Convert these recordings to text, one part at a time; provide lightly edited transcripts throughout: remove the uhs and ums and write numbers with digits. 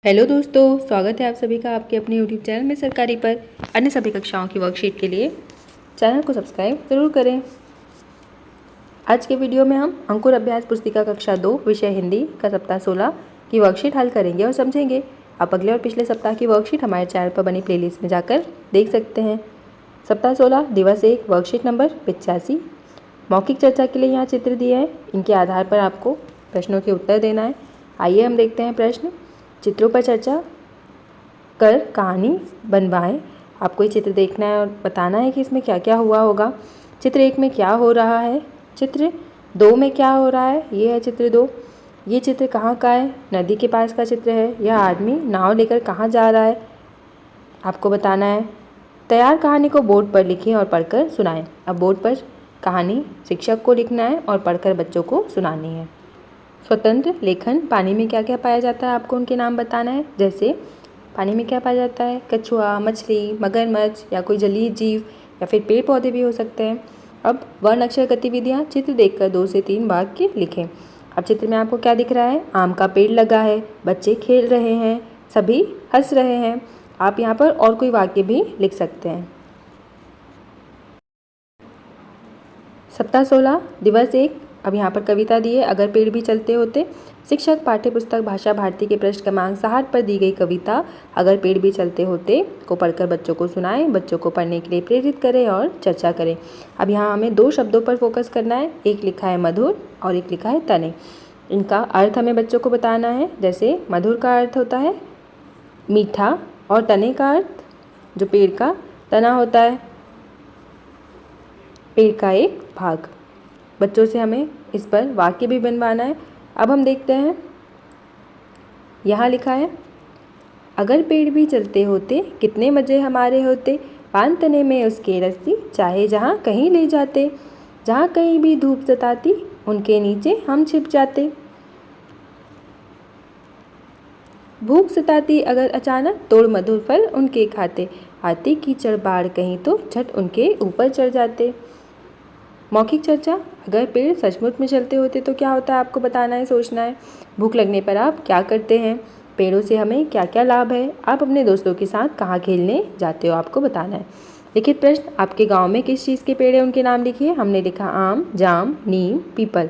Hello दोस्तों, स्वागत है आप सभी का आपके अपने यूट्यूब चैनल में सरकारी पर अन्य सभी कक्षाओं की वर्कशीट के लिए चैनल को सब्सक्राइब ज़रूर करें। आज के वीडियो में हम अंकुर अभ्यास पुस्तिका कक्षा 2 विषय हिंदी का सप्ताह 16 की वर्कशीट हल करेंगे और समझेंगे। आप अगले और पिछले सप्ताह की वर्कशीट हमारे चैनल पर बनी प्लेलिस्ट में जाकर देख सकते हैं। सप्ताह 16 दिवस 1 वर्कशीट नंबर 85। मौखिक चर्चा के लिए यहाँ चित्र दिए हैं, इनके आधार पर आपको प्रश्नों के उत्तर देना है। आइए हम देखते हैं प्रश्न। चित्रों पर चर्चा कर कहानी बनवाएं। आपको ये चित्र देखना है और बताना है कि इसमें क्या क्या हुआ होगा। चित्र 1 में क्या हो रहा है, चित्र 2 में क्या हो रहा है, ये है चित्र 2। ये चित्र कहाँ का है, नदी के पास का चित्र है। यह आदमी नाव लेकर कहाँ जा रहा है, आपको बताना है। तैयार कहानी को बोर्ड पर लिखें और पढ़कर सुनाएं। अब बोर्ड पर कहानी शिक्षक को लिखना है और पढ़कर बच्चों को सुनानी है। स्वतंत्र लेखन। पानी में क्या क्या पाया जाता है, आपको उनके नाम बताना है। जैसे पानी में क्या पाया जाता है, कछुआ, मछली, मगरमच्छ या कोई जलीय जीव या फिर पेड़ पौधे भी हो सकते हैं। अब वर्ण अक्षर गतिविधियाँ। चित्र देखकर 2 से 3 वाक्य लिखें। अब चित्र में आपको क्या दिख रहा है, आम का पेड़ लगा है, बच्चे खेल रहे हैं, सभी हंस रहे हैं। आप यहाँ पर और कोई वाक्य भी लिख सकते हैं। सप्ताह 16 दिवस 1। अब यहाँ पर कविता दी है, अगर पेड़ भी चलते होते। शिक्षक पाठ्यपुस्तक भाषा भारती के पृष्ठ क्रमांक 60 पर दी गई कविता अगर पेड़ भी चलते होते को पढ़कर बच्चों को सुनाएं, बच्चों को पढ़ने के लिए प्रेरित करें और चर्चा करें। अब यहाँ हमें 2 शब्दों पर फोकस करना है, एक लिखा है मधुर और एक लिखा है तने। इनका अर्थ हमें बच्चों को बताना है। जैसे मधुर का अर्थ होता है मीठा और तने का अर्थ जो पेड़ का तना होता है, पेड़ का एक भाग। बच्चों से हमें इस पर वाक्य भी बनवाना है। अब हम देखते हैं, यहाँ लिखा है, अगर पेड़ भी चलते होते कितने मज़े हमारे होते, पान तने में उसके रस्सी चाहे जहाँ कहीं ले जाते, जहाँ कहीं भी धूप सताती उनके नीचे हम छिप जाते। भूख सताती अगर अचानक तोड़ मधुर फल उनके खाते, आती कीचड़ बाढ़ कहीं तो झट उनके ऊपर चढ़ जाते। मौखिक चर्चा। अगर पेड़ सचमुच में चलते होते तो क्या होता है, आपको बताना है, सोचना है। भूख लगने पर आप क्या करते हैं, पेड़ों से हमें क्या क्या लाभ है, आप अपने दोस्तों के साथ कहाँ खेलने जाते हो, आपको बताना है। लिखित प्रश्न, आपके गांव में किस चीज़ के पेड़ हैं, उनके नाम लिखिए। हमने लिखा आम, जाम, नीम, पीपल।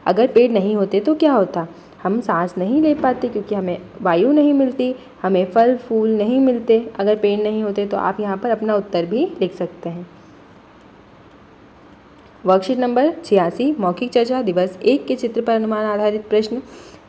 अगर पेड़ नहीं होते तो क्या होता, हम सांस नहीं ले पाते क्योंकि हमें वायु नहीं मिलती, हमें फल फूल नहीं मिलते। अगर पेड़ नहीं होते तो आप यहाँ पर अपना उत्तर भी लिख सकते हैं। वर्कशीट नंबर 86 मौखिक चर्चा दिवस 1 के चित्र पर अनुमान आधारित प्रश्न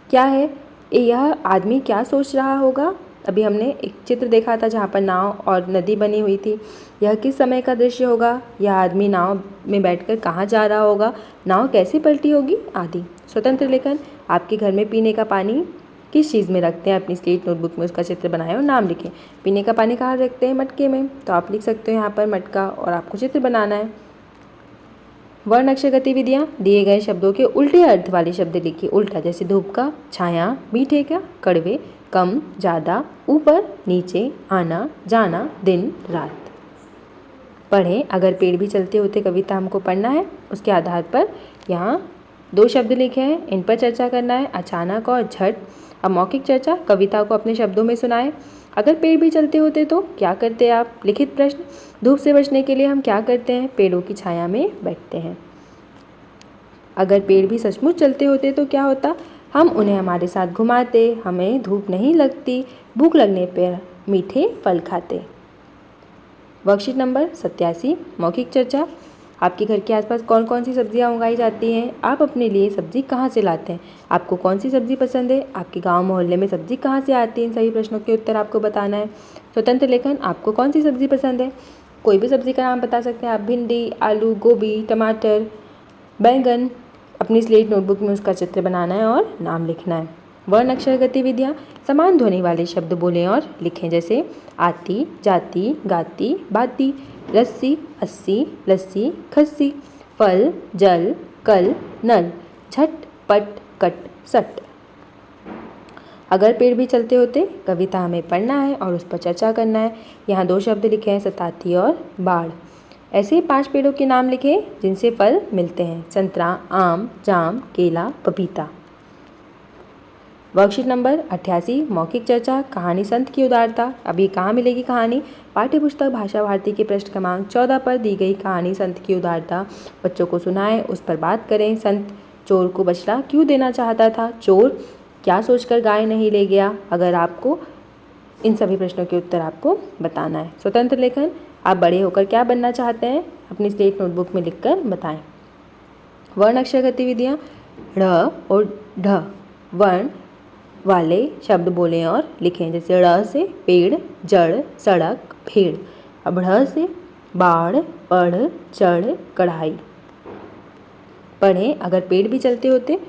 क्या है, यह आदमी क्या सोच रहा होगा। अभी हमने एक चित्र देखा था जहाँ पर नाव और नदी बनी हुई थी। यह किस समय का दृश्य होगा, यह आदमी नाव में बैठकर कहाँ जा रहा होगा, नाव कैसे पलटी होगी आदि। स्वतंत्र लेखन। आपके घर में पीने का पानी किस चीज़ में रखते हैं, अपनी स्लेट नोटबुक में उसका चित्र बनाएं और नाम लिखें। पीने का पानी कहाँ रखते हैं, मटके में, तो आप लिख सकते हो यहाँ पर मटका और आपको चित्र बनाना है। वर्ण अक्षर गतिविधियाँ। दिए गए शब्दों के उल्टे अर्थ वाले शब्द लिखिए। उल्टा जैसे धूप का, छाया, मीठे का, कड़वे, कम, ज़्यादा, ऊपर, नीचे, आना, जाना, दिन, रात। पढ़ें, अगर पेड़ भी चलते होते कविता हमको पढ़ना है। उसके आधार पर यहाँ 2 शब्द लिखे हैं, इन पर चर्चा करना है, अचानक और झट। अब मौखिक चर्चा, कविता को अपने शब्दों में सुनाएं। अगर पेड़ भी चलते होते तो क्या करते आप। लिखित प्रश्न, धूप से बचने के लिए हम क्या करते हैं, पेड़ों की छाया में बैठते हैं। अगर पेड़ भी सचमुच चलते होते तो क्या होता, हम उन्हें हमारे साथ घुमाते, हमें धूप नहीं लगती, भूख लगने पर मीठे फल खाते। वर्कशीट नंबर 87 मौखिक चर्चा। आपके घर के आसपास कौन कौन सी सब्जियां उगाई जाती हैं, आप अपने लिए सब्जी कहाँ से लाते हैं, आपको कौन सी सब्जी पसंद है, आपके गांव मोहल्ले में सब्जी कहाँ से आती है। इन सभी प्रश्नों के उत्तर आपको बताना है। स्वतंत्र लेखन। आपको कौन सी सब्जी पसंद है, कोई भी सब्जी का नाम बता सकते हैं आप। भिंडी, आलू, गोभी, टमाटर, बैंगन। अपनी स्लेट नोटबुक में उसका चित्र बनाना है और नाम लिखना है। वर्ण अक्षर गतिविधियाँ। समान ध्वनि वाले शब्द बोलें और लिखें। जैसे आती, जाती, गाती, बाती, रस्सी, अस्सी, लस्सी, खस्सी, फल, जल, कल, नल, झट, पट, कट, सट। अगर पेड़ भी चलते होते कविता हमें पढ़ना है और उस पर चर्चा करना है। यहाँ 2 शब्द लिखे हैं, सताती और बाढ़। ऐसे 5 पेड़ों के नाम लिखें जिनसे फल मिलते हैं। संतरा, आम, जाम, केला, पपीता। वर्कशीट नंबर 88 मौखिक चर्चा कहानी संत की उदारता। अभी कहाँ मिलेगी कहानी? पाठ्यपुस्तक भाषा भारती के पृष्ठ क्रमांक 14 पर दी गई कहानी संत की उदारता बच्चों को सुनाएं, उस पर बात करें। संत चोर को बछड़ा क्यों देना चाहता था? चोर क्या सोचकर गाय नहीं ले गया? अगर आपको इन सभी प्रश्नों के उत्तर आपको बताना है। स्वतंत्र लेखन, आप बड़े होकर क्या बनना चाहते हैं? अपनी स्लेट नोटबुक में लिखकर बताएं। वर्ण अक्षर गतिविधियाँ, ढ़ और ढ वर्ण वाले शब्द बोलें और लिखें। जैसे ड़ से पेड़, जड़, सड़क, भेड़। अब ढ़ से बाढ़, पढ़, चढ़, कढ़ाई। पढ़ें, अगर पेड़ भी चलते होते।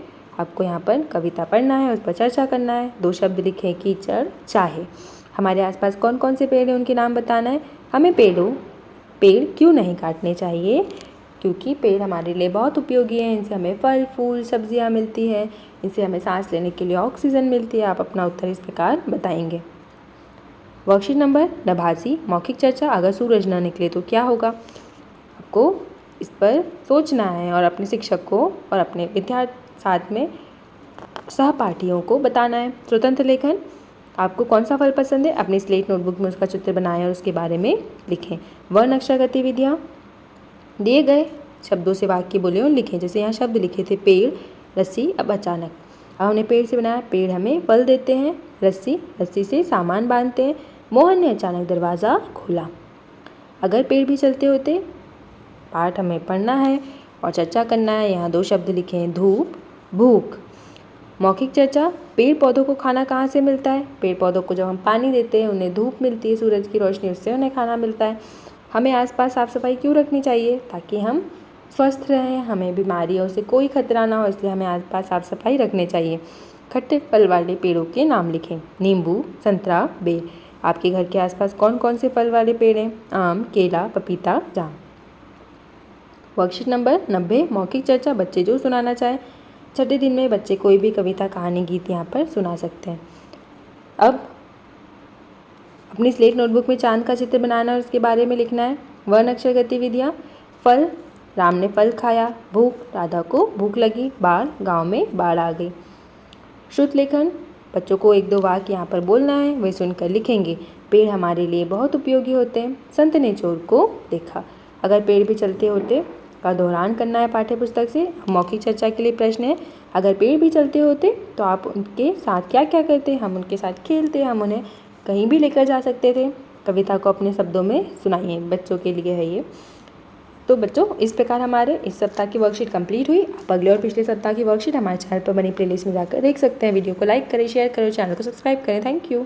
आपको यहाँ पर कविता पढ़ना है, उस पर चर्चा करना है। 2 शब्द लिखें, कीचड़, चाहे। हमारे आसपास कौन कौन से पेड़ हैं उनके नाम बताना है। हमें पेड़ क्यों नहीं काटने चाहिए? क्योंकि पेड़ हमारे लिए बहुत उपयोगी हैं। इनसे हमें फल फूल सब्जियां मिलती हैं, इनसे हमें सांस लेने के लिए ऑक्सीजन मिलती है। आप अपना उत्तर इस प्रकार बताएंगे। वर्कशीट नंबर 89 मौखिक चर्चा अगर सूरज न निकले तो क्या होगा? आपको इस पर सोचना है और अपने शिक्षक को और अपने विद्यार्थी साथ में सहपाठियों को बताना है। स्वतंत्र लेखन, आपको कौन सा फल पसंद है? अपनी स्लेट नोटबुक में उसका चित्र बनाएं और उसके बारे में लिखें। वर्ण अक्षर गतिविधियाँ, दिए गए शब्दों से वाक्य बोले और लिखें। जैसे यहाँ शब्द लिखे थे पेड़, रस्सी, अब अचानक। अब हमने पेड़ से बनाया, पेड़ हमें फल देते हैं। रस्सी से सामान बांधते हैं। मोहन ने अचानक दरवाज़ा खोला। अगर पेड़ भी चलते होते। पाठ हमें पढ़ना है और चर्चा करना है। यहाँ 2 शब्द लिखें, धूप, भूख। मौखिक चर्चा, पेड़ पौधों को खाना कहाँ से मिलता है? पेड़ पौधों को जब हम पानी देते हैं उन्हें धूप मिलती है, सूरज की रोशनी, उससे उन्हें खाना मिलता है। हमें आसपास साफ सफाई क्यों रखनी चाहिए? ताकि हम स्वस्थ रहें, हमें बीमारियों से कोई खतरा ना हो, इसलिए हमें आसपास साफ सफाई रखनी चाहिए। खट्टे फल वाले पेड़ों के नाम लिखें। नींबू, संतरा, बेर। आपके घर के आसपास कौन कौन से फल वाले पेड़ हैं? आम, केला, पपीता, जाम। वर्कशीट नंबर 90 मौखिक चर्चा बच्चे जो सुनाना चाहें। छठे दिन में बच्चे कोई भी कविता, कहानी, गीत यहाँ पर सुना सकते हैं। अब अपनी स्लेट नोटबुक में चांद का चित्र बनाना और उसके बारे में लिखना है। वर्ण अक्षर गतिविधियाँ, फल, राम ने फल खाया। भूख, राधा को भूख लगी। बाढ़, गांव में बाढ़ आ गई। श्रुत लेखन, बच्चों को 1-2 वाक्य यहाँ पर बोलना है, वे सुनकर लिखेंगे। पेड़ हमारे लिए बहुत उपयोगी होते हैं। संत ने चोर को देखा। अगर पेड़ भी चलते होते का दोहरान करना है पाठ्यपुस्तक से। मौखिक चर्चा के लिए प्रश्न है, अगर पेड़ भी चलते होते तो आप उनके साथ क्या क्या करते? हम उनके साथ खेलते, हम उन्हें कहीं भी लेकर जा सकते थे। कविता को अपने शब्दों में सुनाइए, बच्चों के लिए है ये। तो बच्चों, इस प्रकार हमारे इस सप्ताह की वर्कशीट कंप्लीट हुई। आप अगले और पिछले सप्ताह की वर्कशीट हमारे चैनल पर बनी प्लेलिस्ट में जाकर देख सकते हैं। वीडियो को लाइक करें, शेयर करें, चैनल को सब्सक्राइब करें। Thank you.